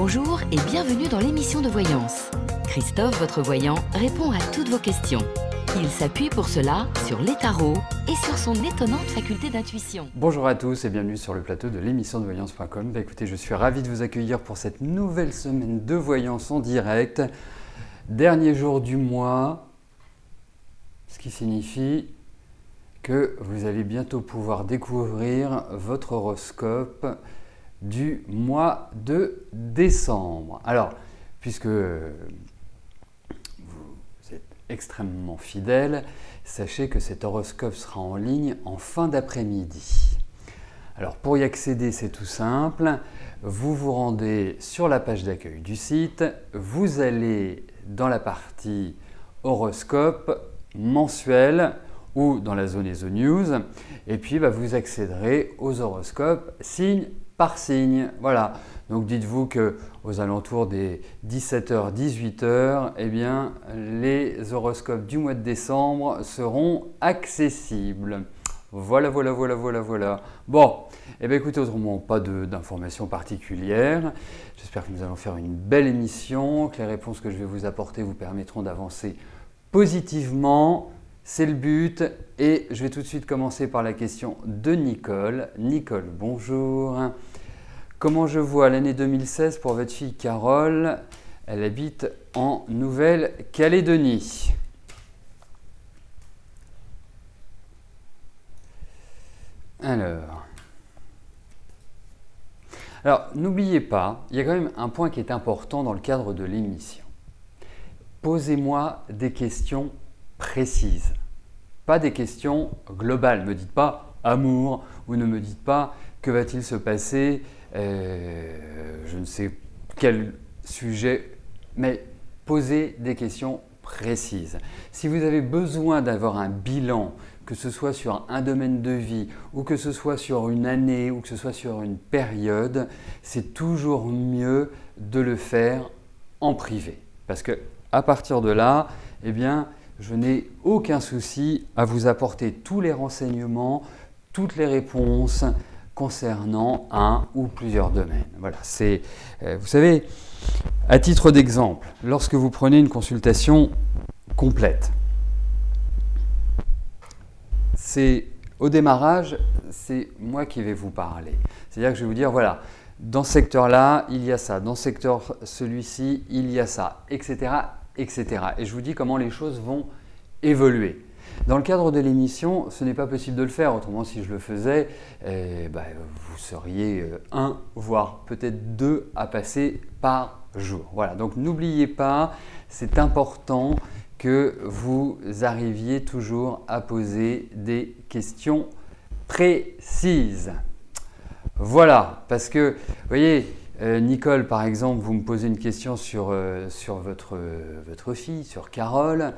Bonjour et bienvenue dans l'émission de voyance. Christophe, votre voyant, répond à toutes vos questions. Il s'appuie pour cela sur les tarots et sur son étonnante faculté d'intuition. Bonjour à tous et bienvenue sur le plateau de l'émission de voyance.com. Écoutez, je suis ravi de vous accueillir pour cette nouvelle semaine de voyance en direct. Dernier jour du mois, ce qui signifie que vous allez bientôt pouvoir découvrir votre horoscope du mois de décembre. Alors, puisque vous êtes extrêmement fidèle, sachez que cet horoscope sera en ligne en fin d'après-midi. Alors, pour y accéder, c'est tout simple. Vous vous rendez sur la page d'accueil du site, vous allez dans la partie horoscope mensuel ou dans la zone ESO News, et puis vous accéderez aux horoscopes signe par signe. Voilà, donc dites-vous qu'aux alentours des 17h, 18h, eh bien, les horoscopes du mois de décembre seront accessibles. Voilà. Bon, eh bien écoutez, autrement, pas d'informations particulières. J'espère que nous allons faire une belle émission, que les réponses que je vais vous apporter vous permettront d'avancer positivement. C'est le but et je vais tout de suite commencer par la question de Nicole. Nicole, bonjour. Comment je vois l'année 2016 pour votre fille Carole? Elle habite en Nouvelle-Calédonie. Alors, n'oubliez pas, il y a quand même un point qui est important dans le cadre de l'émission. Posez-moi des questions précises, pas des questions globales. Ne me dites pas amour ou ne me dites pas que va-t-il se passer, je ne sais quel sujet, mais posez des questions précises. Si vous avez besoin d'avoir un bilan, que ce soit sur un domaine de vie ou que ce soit sur une année ou que ce soit sur une période, c'est toujours mieux de le faire en privé. Parce que à partir de là, eh bien, je n'ai aucun souci à vous apporter tous les renseignements, toutes les réponses concernant un ou plusieurs domaines. Voilà, c'est, vous savez, à titre d'exemple, lorsque vous prenez une consultation complète, au démarrage, c'est moi qui vais vous parler. C'est-à-dire que je vais vous dire, voilà, dans ce secteur-là, il y a ça, dans ce secteur celui-ci, il y a ça, etc., etc. Et je vous dis comment les choses vont évoluer. Dans le cadre de l'émission, ce n'est pas possible de le faire. Autrement, si je le faisais, vous seriez un, voire peut-être deux à passer par jour. Voilà, donc n'oubliez pas, c'est important que vous arriviez toujours à poser des questions précises. Voilà, parce que, vous voyez, Nicole, par exemple, vous me posez une question sur votre fille, sur Carole.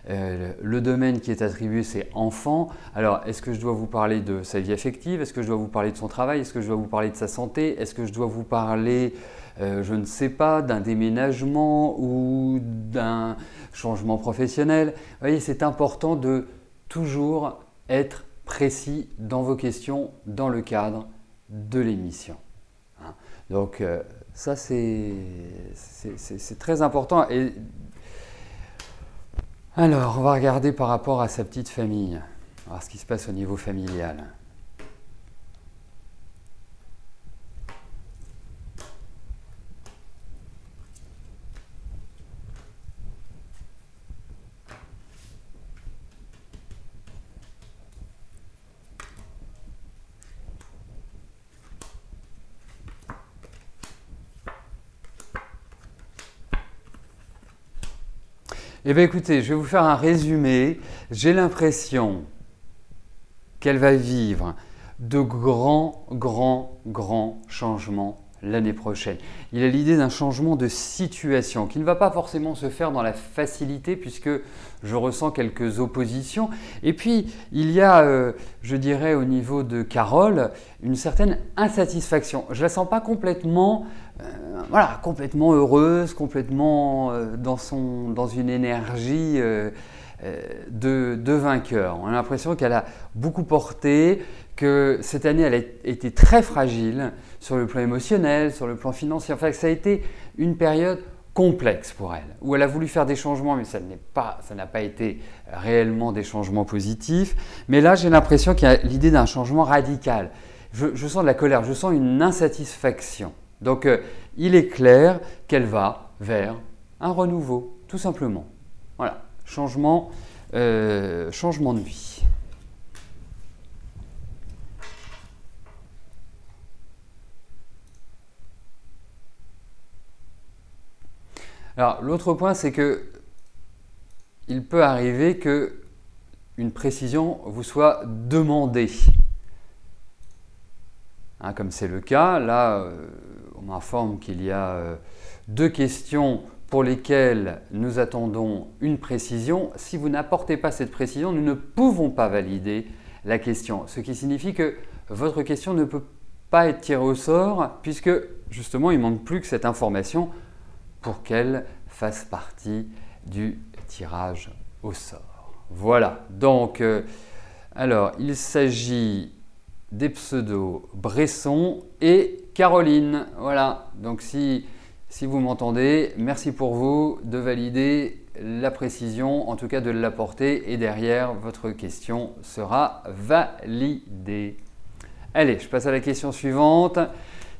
Le domaine qui est attribué, c'est enfant. Alors, est-ce que je dois vous parler de sa vie affective? Est-ce que je dois vous parler de son travail? Est-ce que je dois vous parler de sa santé? Est-ce que je dois vous parler, je ne sais pas, d'un déménagement ou d'un changement professionnel? Vous voyez, c'est important de toujours être précis dans vos questions dans le cadre de l'émission. Donc ça c'est très important. Et alors on va regarder par rapport à sa petite famille, voir ce qui se passe au niveau familial. Eh bien écoutez, je vais vous faire un résumé. J'ai l'impression qu'elle va vivre de grands changements l'année prochaine. Il a l'idée d'un changement de situation qui ne va pas forcément se faire dans la facilité puisque je ressens quelques oppositions. Et puis, il y a, je dirais, au niveau de Carole, une certaine insatisfaction. Je ne la sens pas complètement, complètement heureuse, complètement dans une énergie de vainqueur. On a l'impression qu'elle a beaucoup porté, que cette année elle a été très fragile sur le plan émotionnel, sur le plan financier. Enfin, ça a été une période complexe pour elle, où elle a voulu faire des changements, mais ça n'a pas été réellement des changements positifs. Mais là, j'ai l'impression qu'il y a l'idée d'un changement radical. Je sens de la colère, je sens une insatisfaction. Donc, il est clair qu'elle va vers un renouveau, tout simplement. Voilà, changement de vie. Alors, l'autre point, c'est que il peut arriver que une précision vous soit demandée. Hein, comme c'est le cas, là, on m'informe qu'il y a 2 questions pour lesquelles nous attendons une précision. Si vous n'apportez pas cette précision, nous ne pouvons pas valider la question. Ce qui signifie que votre question ne peut pas être tirée au sort puisque justement, il ne manque plus que cette information pour qu'elle fasse partie du tirage au sort. Voilà, donc, alors, il s'agit des pseudos Bresson et Caroline. Voilà, donc si vous m'entendez, merci pour vous de valider la précision, en tout cas de l'apporter, et derrière, votre question sera validée. Allez, je passe à la question suivante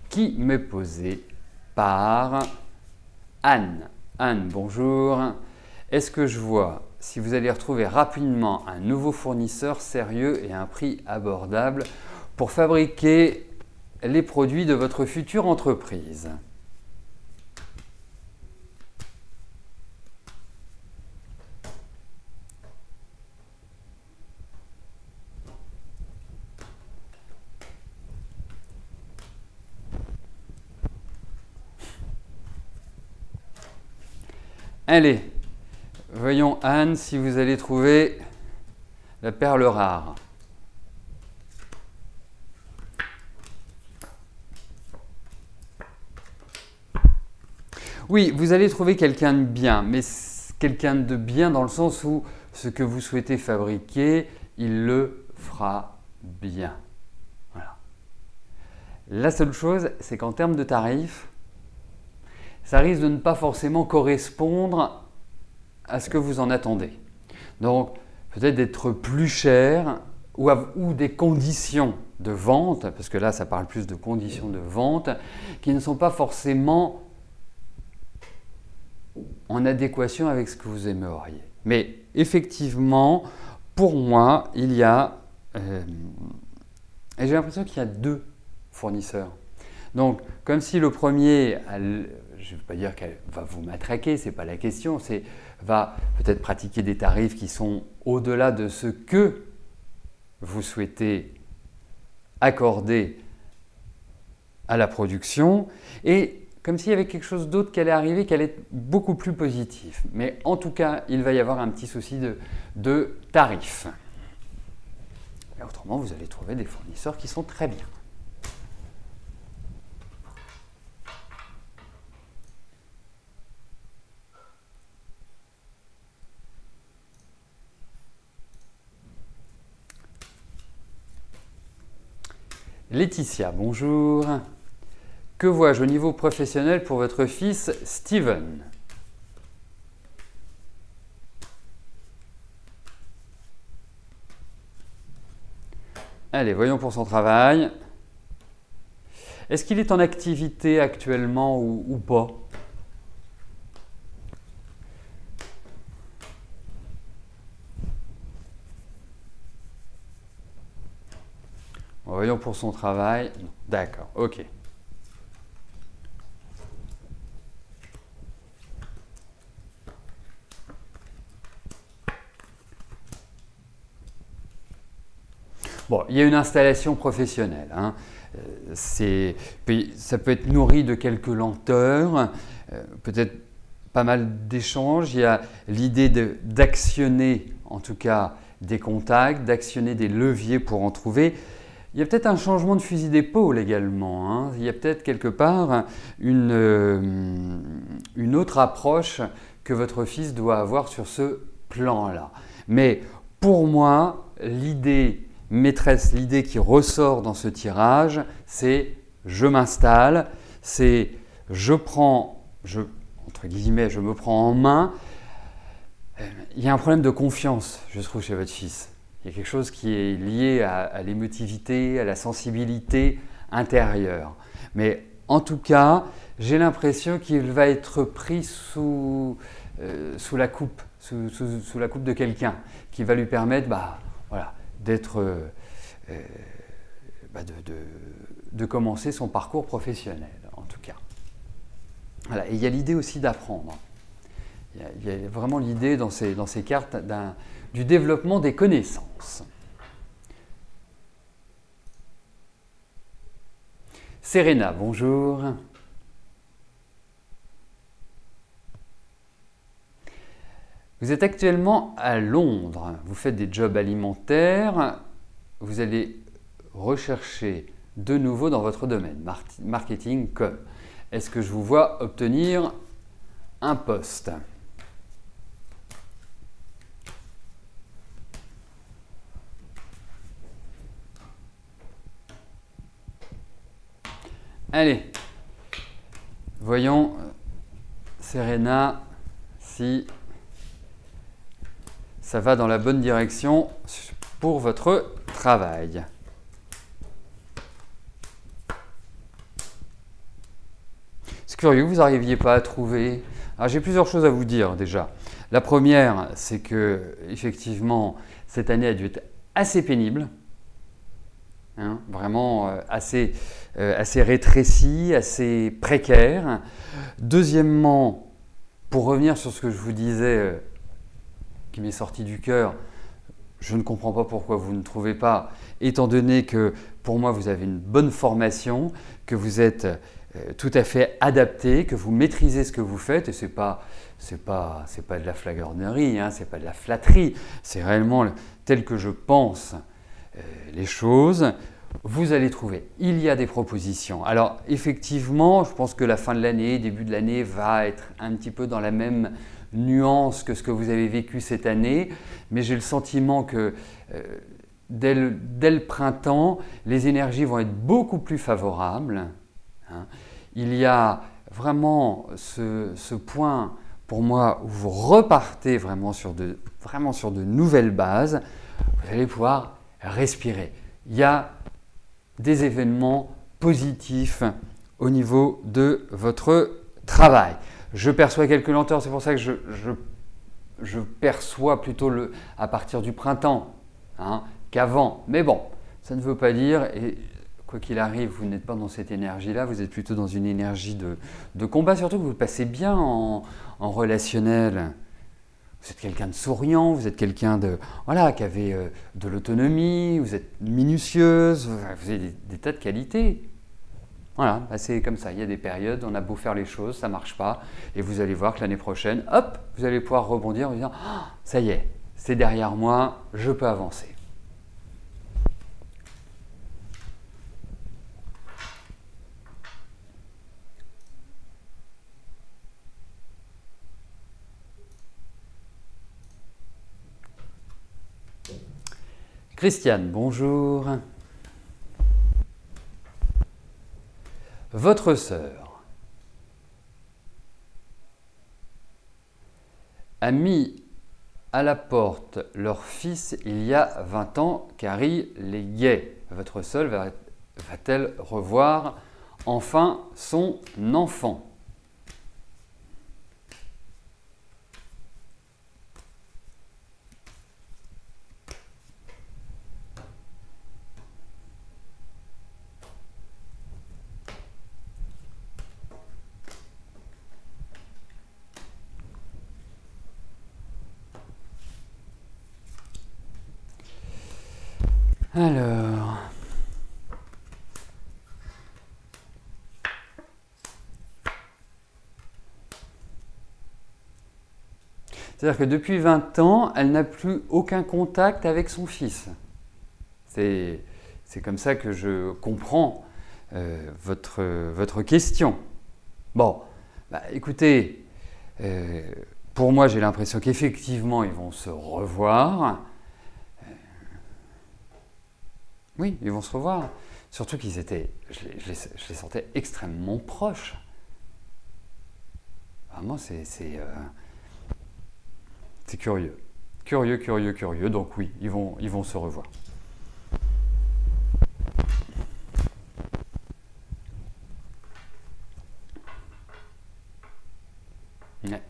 qui m'est posée par Anne. Anne, bonjour. Est-ce que je vois si vous allez retrouver rapidement un nouveau fournisseur sérieux et à un prix abordable pour fabriquer les produits de votre future entreprise? Allez, voyons Anne si vous allez trouver la perle rare. Oui, vous allez trouver quelqu'un de bien, mais quelqu'un de bien dans le sens où ce que vous souhaitez fabriquer, il le fera bien. Voilà. La seule chose, c'est qu'en termes de tarifs, ça risque de ne pas forcément correspondre à ce que vous en attendez. Donc, peut-être d'être plus cher ou des conditions de vente, parce que là, ça parle plus de conditions de vente, qui ne sont pas forcément en adéquation avec ce que vous aimeriez. Mais effectivement, pour moi, il y a, et j'ai l'impression qu'il y a 2 fournisseurs. Donc, comme si le premier, je ne veux pas dire qu'elle va vous matraquer, ce n'est pas la question, c'est va peut-être pratiquer des tarifs qui sont au-delà de ce que vous souhaitez accorder à la production, et comme s'il y avait quelque chose d'autre qui allait arriver, qui allait être beaucoup plus positif. Mais en tout cas, il va y avoir un petit souci de tarifs. Et autrement, vous allez trouver des fournisseurs qui sont très bien. Laetitia, bonjour. Que vois-je au niveau professionnel pour votre fils Steven? Allez, voyons pour son travail. Est-ce qu'il est en activité actuellement ou pas? Voyons pour son travail. D'accord, ok. Bon, il y a une installation professionnelle. Hein. Ça peut être nourri de quelques lenteurs, peut-être pas mal d'échanges. Il y a l'idée d'actionner, en tout cas, des contacts, d'actionner des leviers pour en trouver. Il y a peut-être un changement de fusil d'épaule également. Hein. Il y a peut-être quelque part une autre approche que votre fils doit avoir sur ce plan-là. Mais pour moi, l'idée maîtresse, l'idée qui ressort dans ce tirage, c'est je m'installe, c'est entre guillemets, je me prends en main. Il y a un problème de confiance, je trouve, chez votre fils. Il y a quelque chose qui est lié à l'émotivité, à la sensibilité intérieure. Mais en tout cas, j'ai l'impression qu'il va être pris sous la coupe, sous la coupe de quelqu'un, qui va lui permettre voilà, de commencer son parcours professionnel, en tout cas. Voilà. Et il y a l'idée aussi d'apprendre. Il y a vraiment l'idée dans ces cartes du développement des connaissances. Serena, bonjour. Vous êtes actuellement à Londres, vous faites des jobs alimentaires, vous allez rechercher de nouveau dans votre domaine, marketing, com. Est-ce que je vous vois obtenir un poste ? Allez, voyons, Serena, si ça va dans la bonne direction pour votre travail. C'est curieux, vous n'arriviez pas à trouver. Alors, j'ai plusieurs choses à vous dire déjà. La première, c'est que effectivement, cette année a dû être assez pénible. Vraiment assez rétréci, assez précaire. Deuxièmement, pour revenir sur ce que je vous disais, qui m'est sorti du cœur, je ne comprends pas pourquoi vous ne trouvez pas, étant donné que pour moi vous avez une bonne formation, que vous êtes tout à fait adapté, que vous maîtrisez ce que vous faites, et c'est pas de la flagornerie, c'est pas de la flatterie, c'est réellement tel que je pense les choses, vous allez trouver. Il y a des propositions. Alors effectivement, je pense que la fin de l'année, début de l'année va être un petit peu dans la même nuance que ce que vous avez vécu cette année, mais j'ai le sentiment que dès le printemps, les énergies vont être beaucoup plus favorables. Il y a vraiment ce point pour moi où vous repartez vraiment sur de nouvelles bases. Vous allez pouvoir respirer. Il y a des événements positifs au niveau de votre travail. Je perçois quelques lenteurs, c'est pour ça que je perçois plutôt à partir du printemps qu'avant. Mais bon, ça ne veut pas dire, et quoi qu'il arrive, vous n'êtes pas dans cette énergie-là, vous êtes plutôt dans une énergie de combat, surtout que vous passez bien en relationnel. Vous êtes quelqu'un de souriant, vous êtes quelqu'un qui avait de l'autonomie, vous êtes minutieuse, vous avez des tas de qualités. Voilà, c'est comme ça, il y a des périodes, on a beau faire les choses, ça ne marche pas, et vous allez voir que l'année prochaine, hop, vous allez pouvoir rebondir en disant « ça y est, c'est derrière moi, je peux avancer ». Christiane, bonjour. Votre sœur a mis à la porte leur fils il y a 20 ans car il les guet. Votre sœur va-t-elle revoir enfin son enfant ? Alors, c'est-à-dire que depuis 20 ans, elle n'a plus aucun contact avec son fils. C'est comme ça que je comprends votre question. Bon, écoutez, pour moi, j'ai l'impression qu'effectivement, ils vont se revoir. Oui, ils vont se revoir. Surtout qu'ils étaient, je les sentais extrêmement proches. Vraiment, c'est curieux. Curieux, curieux, curieux. Donc oui, ils vont se revoir. Ouais.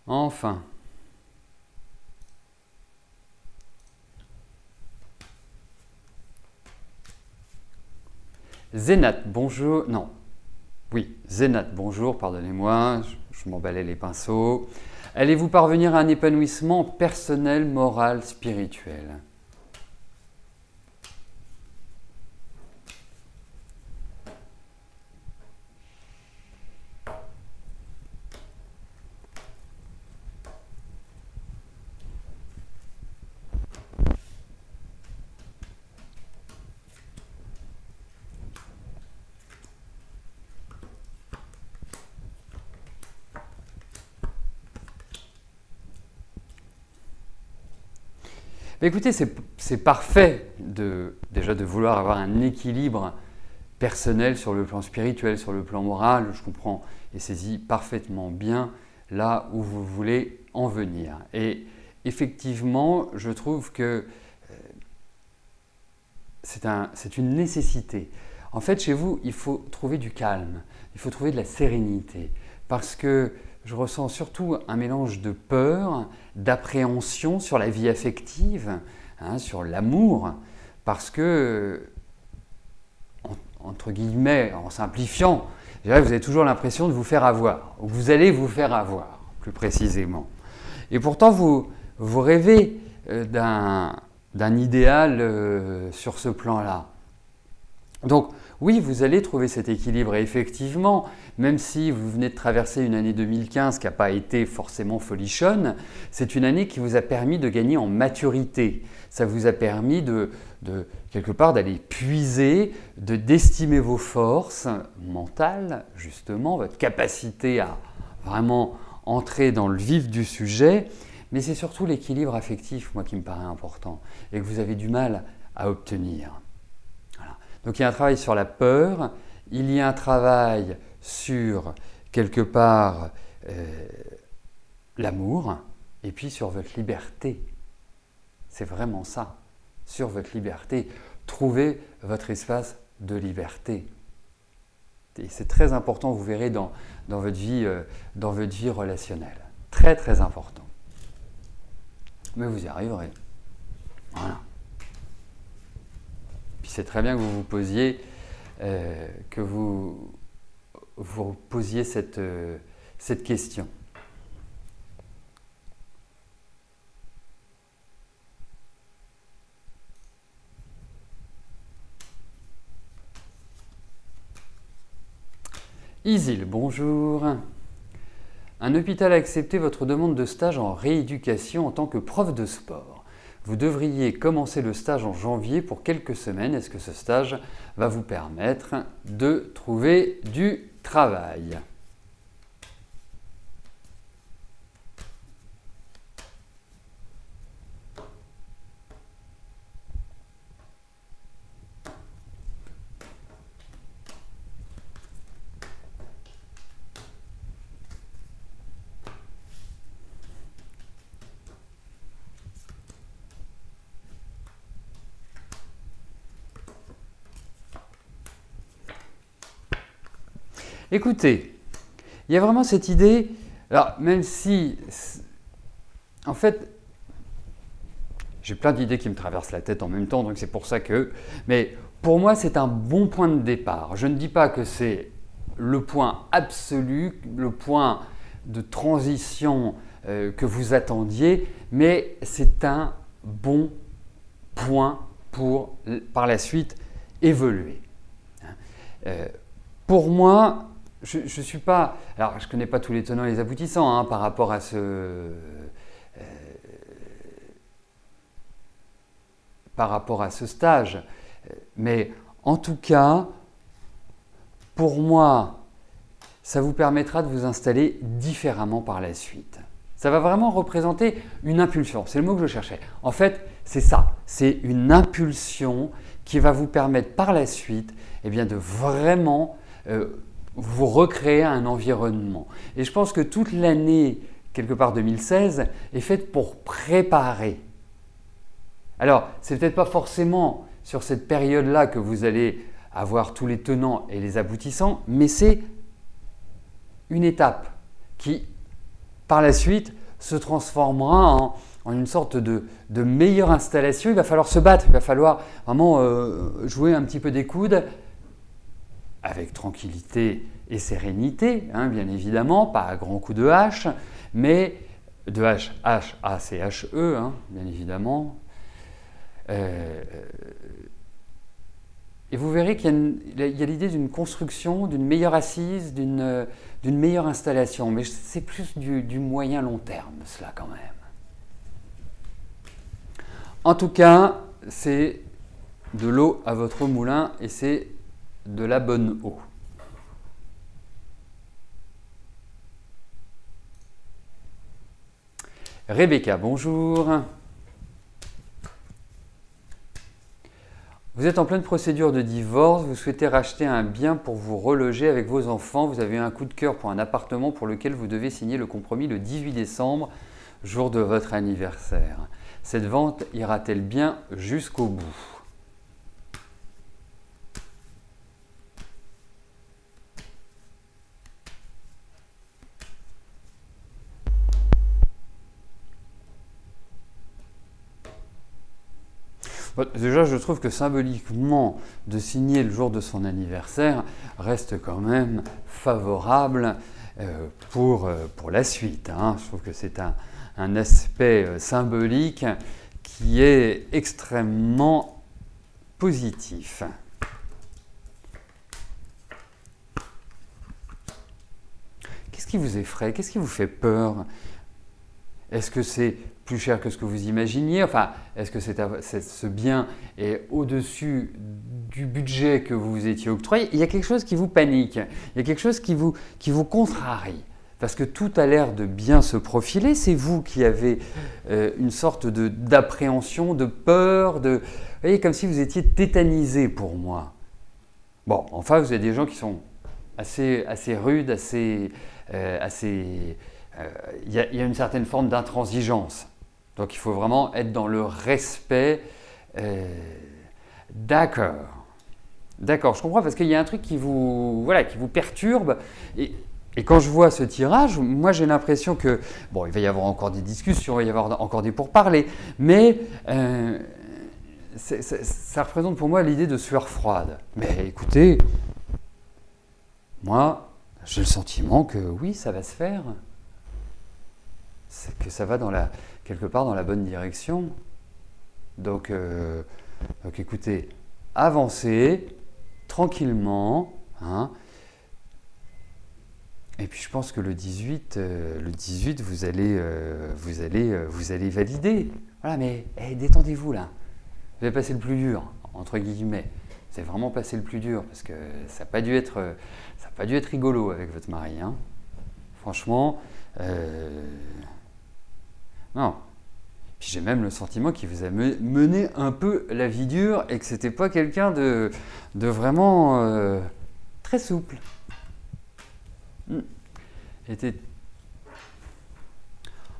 Enfin. Zénat, bonjour. Non. Oui, Zénat, bonjour, pardonnez-moi, je m'emballais les pinceaux. Allez-vous parvenir à un épanouissement personnel, moral, spirituel? Écoutez, c'est parfait déjà de vouloir avoir un équilibre personnel sur le plan spirituel, sur le plan moral. Je comprends et saisis parfaitement bien là où vous voulez en venir. Et effectivement, je trouve que c'est une nécessité. En fait, chez vous, il faut trouver du calme, il faut trouver de la sérénité, parce que je ressens surtout un mélange de peur, d'appréhension sur la vie affective, sur l'amour, parce que, entre guillemets, en simplifiant, je dirais que vous avez toujours l'impression de vous faire avoir, ou que vous allez vous faire avoir, plus précisément. Et pourtant, vous rêvez d'un idéal sur ce plan-là. Donc, oui, vous allez trouver cet équilibre. Et effectivement, même si vous venez de traverser une année 2015 qui n'a pas été forcément folichonne, c'est une année qui vous a permis de gagner en maturité. Ça vous a permis quelque part d'aller puiser, d'estimer vos forces mentales, justement, votre capacité à vraiment entrer dans le vif du sujet. Mais c'est surtout l'équilibre affectif, moi, qui me paraît important et que vous avez du mal à obtenir. Voilà. Donc il y a un travail sur la peur, il y a un travail sur, quelque part, l'amour, et puis sur votre liberté. C'est vraiment ça, sur votre liberté. Trouvez votre espace de liberté. Et c'est très important, vous verrez, dans votre vie relationnelle. Très, très important. Mais vous y arriverez. Voilà. Puis c'est très bien que vous vous posiez, cette question. Isil, bonjour. Un hôpital a accepté votre demande de stage en rééducation en tant que prof de sport. Vous devriez commencer le stage en janvier pour quelques semaines. Est-ce que ce stage va vous permettre de trouver du travail ? Écoutez, il y a vraiment cette idée, alors même si, en fait, j'ai plein d'idées qui me traversent la tête en même temps, donc c'est pour ça que, mais pour moi c'est un bon point de départ. Je ne dis pas que c'est le point absolu, le point de transition que vous attendiez, mais c'est un bon point pour, par la suite, évoluer. Pour moi, je ne suis pas… Alors, je ne connais pas tous les tenants et les aboutissants par rapport à ce stage. Mais en tout cas, pour moi, ça vous permettra de vous installer différemment par la suite. Ça va vraiment représenter une impulsion, c'est le mot que je cherchais. En fait, c'est ça, c'est une impulsion qui va vous permettre par la suite eh bien, de vraiment vous recréer un environnement. Et je pense que toute l'année, quelque part 2016, est faite pour préparer. Alors, c'est peut-être pas forcément sur cette période-là que vous allez avoir tous les tenants et les aboutissants, mais c'est une étape qui, par la suite, se transformera en une sorte de meilleure installation. Il va falloir se battre, il va falloir vraiment jouer un petit peu des coudes, avec tranquillité et sérénité, hein, bien évidemment, pas à grands coups de hache, mais de H-A-C-H-E, hein, bien évidemment. Et vous verrez qu'il y a l'idée d'une construction, d'une meilleure assise, d'une meilleure installation. Mais c'est plus du moyen long terme, cela quand même. En tout cas, c'est de l'eau à votre moulin et c'est de la bonne eau. Rebecca, bonjour. Vous êtes en pleine procédure de divorce, vous souhaitez racheter un bien pour vous reloger avec vos enfants, vous avez eu un coup de cœur pour un appartement pour lequel vous devez signer le compromis le 18 décembre, jour de votre anniversaire. Cette vente ira-t-elle bien jusqu'au bout ? Bon, déjà, je trouve que symboliquement, de signer le jour de son anniversaire reste quand même favorable pour la suite. Hein. Je trouve que c'est un aspect symbolique qui est extrêmement positif. Qu'est-ce qui vous effraie? Qu'est-ce qui vous fait peur? Est-ce que c'est plus cher que ce que vous imaginiez? Enfin, est-ce que ce bien est au-dessus du budget que vous vous étiez octroyé? Il y a quelque chose qui vous panique, il y a quelque chose qui vous contrarie. Parce que tout a l'air de bien se profiler, c'est vous qui avez une sorte d'appréhension, de peur, vous voyez, comme si vous étiez tétanisé pour moi. Bon, enfin, vous avez des gens qui sont assez rudes, il y a une certaine forme d'intransigeance. Donc il faut vraiment être dans le respect. D'accord, je comprends, parce qu'il y a un truc qui vous perturbe. Et quand je vois ce tirage, moi j'ai l'impression que, bon, il va y avoir encore des discussions, il va y avoir encore des pourparlers, mais ça représente pour moi l'idée de sueur froide. Mais écoutez, moi j'ai le sentiment que oui, ça va se faire. C'est que ça va quelque part dans la bonne direction. Donc écoutez, avancez tranquillement, hein. Et puis je pense que le 18 vous allez valider. Voilà, mais détendez-vous là. Vous avez passé le plus dur, entre guillemets. Vous avez vraiment passé le plus dur, parce que ça n'a pas dû être rigolo avec votre mari, hein. Franchement, non. Puis j'ai même le sentiment qu'il vous a mené un peu la vie dure et que c'était pas quelqu'un de vraiment très souple.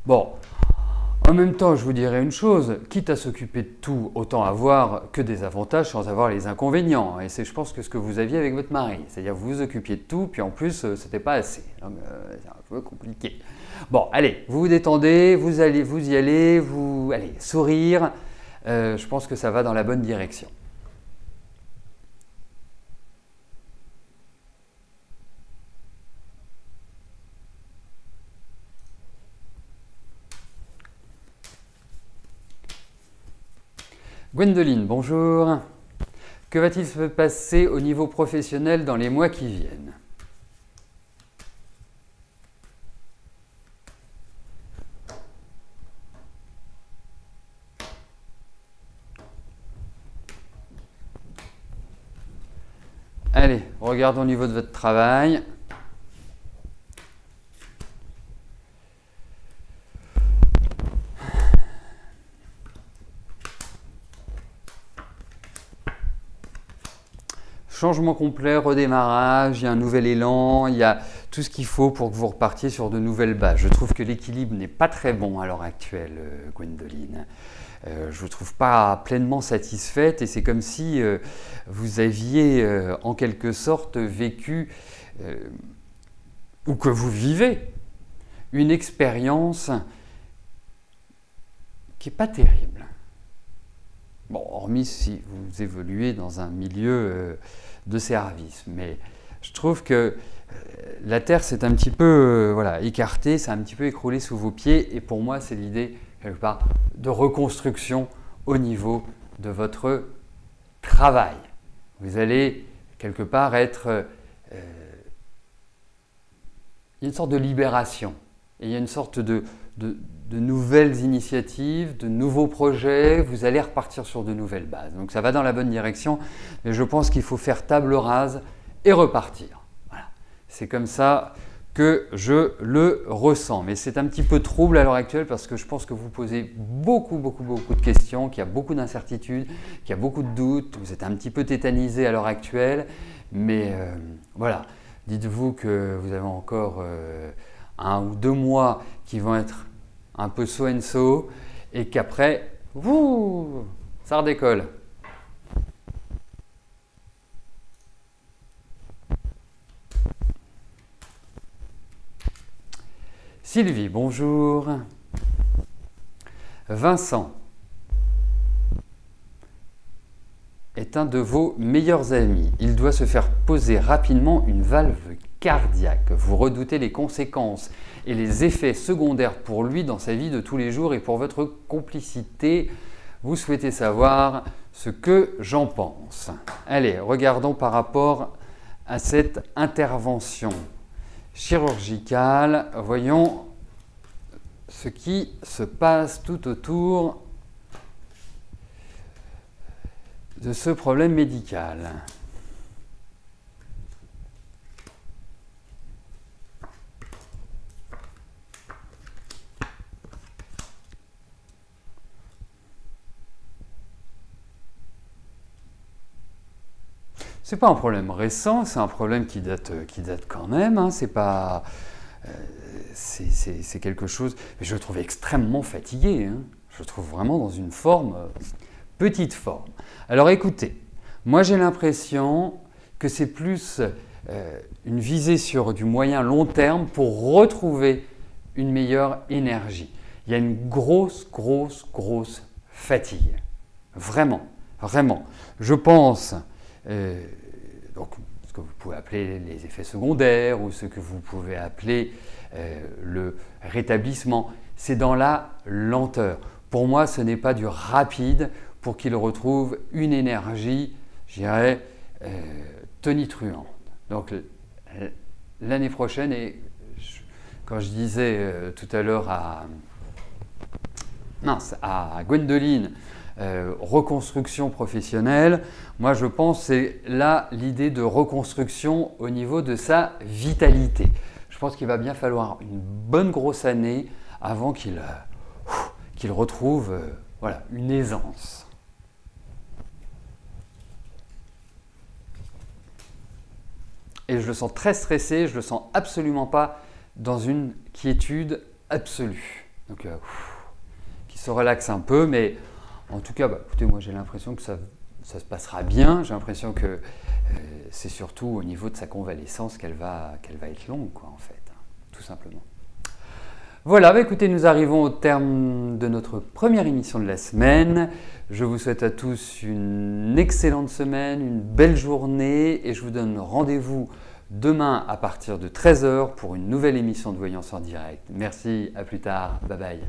Bon, en même temps, je vous dirais une chose, quitte à s'occuper de tout, autant avoir que des avantages sans avoir les inconvénients. Et c'est, je pense, que ce que vous aviez avec votre mari. C'est-à-dire vous vous occupiez de tout, puis en plus, c'était pas assez. Donc, c'est un peu compliqué. Bon, allez, vous vous détendez, vous y allez, allez, sourire. Je pense que ça va dans la bonne direction. Gwendoline, bonjour. Que va-t-il se passer au niveau professionnel dans les mois qui viennent? Allez, regardons au niveau de votre travail. changement complet, redémarrage, il y a un nouvel élan, il y a tout ce qu'il faut pour que vous repartiez sur de nouvelles bases. Je trouve que l'équilibre n'est pas très bon à l'heure actuelle, Gwendoline. Je ne vous trouve pas pleinement satisfaite et c'est comme si vous aviez en quelque sorte vécu, ou que vous vivez, une expérience qui n'est pas terrible. Bon, hormis si vous évoluez dans un milieu de service, mais je trouve que la Terre s'est un petit peu écartée, s'est un petit peu écroulée sous vos pieds et pour moi c'est l'idée quelque part de reconstruction au niveau de votre travail. Vous allez quelque part être... il y a une sorte de libération et il y a une sorte de nouvelles initiatives, de nouveaux projets, vous allez repartir sur de nouvelles bases. Donc ça va dans la bonne direction, mais je pense qu'il faut faire table rase et repartir. Voilà. C'est comme ça que je le ressens. Mais c'est un petit peu trouble à l'heure actuelle parce que je pense que vous posez beaucoup de questions, qu'il y a beaucoup d'incertitudes, qu'il y a beaucoup de doutes, vous êtes un petit peu tétanisé à l'heure actuelle, mais voilà, dites-vous que vous avez encore 1 ou 2 mois qui vont être un peu so and so et qu'après, ça redécolle. Sylvie, bonjour. Vincent est un de vos meilleurs amis. Il doit se faire poser rapidement une valve cardiaque. Vous redoutez les conséquences et les effets secondaires pour lui dans sa vie de tous les jours et pour votre complicité. Vous souhaitez savoir ce que j'en pense. Allez, regardons par rapport à cette intervention chirurgicale. Voyons ce qui se passe tout autour de ce problème médical. C'est pas un problème récent, c'est un problème qui date quand même. Hein, c'est pas, c'est quelque chose. Mais je le trouve extrêmement fatigué. Hein, je le trouve vraiment dans une forme, petite forme. Alors écoutez, moi j'ai l'impression que c'est plus une visée sur du moyen long terme pour retrouver une meilleure énergie. Il y a une grosse fatigue. Vraiment. Je pense. Donc, ce que vous pouvez appeler les effets secondaires ou ce que vous pouvez appeler le rétablissement, c'est dans la lenteur. Pour moi, ce n'est pas du rapide pour qu'il retrouve une énergie, je dirais, tonitruante. Donc, l'année prochaine, et quand je disais tout à l'heure à Gwendoline, reconstruction professionnelle, moi je pense que c'est là l'idée de reconstruction au niveau de sa vitalité. Je pense qu'il va bien falloir une bonne grosse année avant qu'il retrouve une aisance. Et je le sens très stressé, je le sens absolument pas dans une quiétude absolue. Donc qu'il se relaxe un peu, mais en tout cas, écoutez, moi j'ai l'impression que ça se passera bien. J'ai l'impression que c'est surtout au niveau de sa convalescence qu'elle va être longue, quoi, en fait, hein, tout simplement. Voilà, écoutez, nous arrivons au terme de notre première émission de la semaine. Je vous souhaite à tous une excellente semaine, une belle journée et je vous donne rendez-vous demain à partir de 13 h pour une nouvelle émission de Voyance en direct. Merci, à plus tard, bye bye.